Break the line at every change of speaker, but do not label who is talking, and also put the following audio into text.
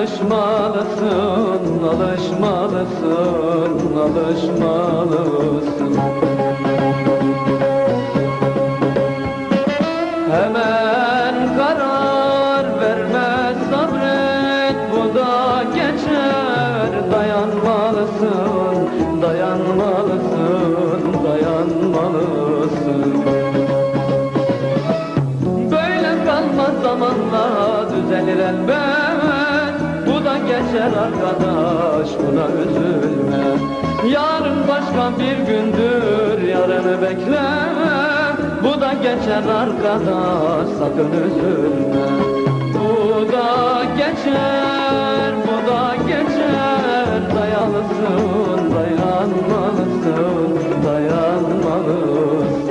alışmalısın, alışmalısın, alışmalısın. Hemen karar verme, sabret, bu da geçer. Dayanmalısın, dayanmalısın, dayanmalısın. Böyle kalmaz, zamanla düzelir elbet. Bu da geçer arkadaş, buna üzülme. Yarın başka bir gündür, yarını bekleme. Bu da geçer arkadaş, sakın üzülme. Bu da geçer, bu da geçer. Dayanmalısın, dayanmalısın, dayanmalısın.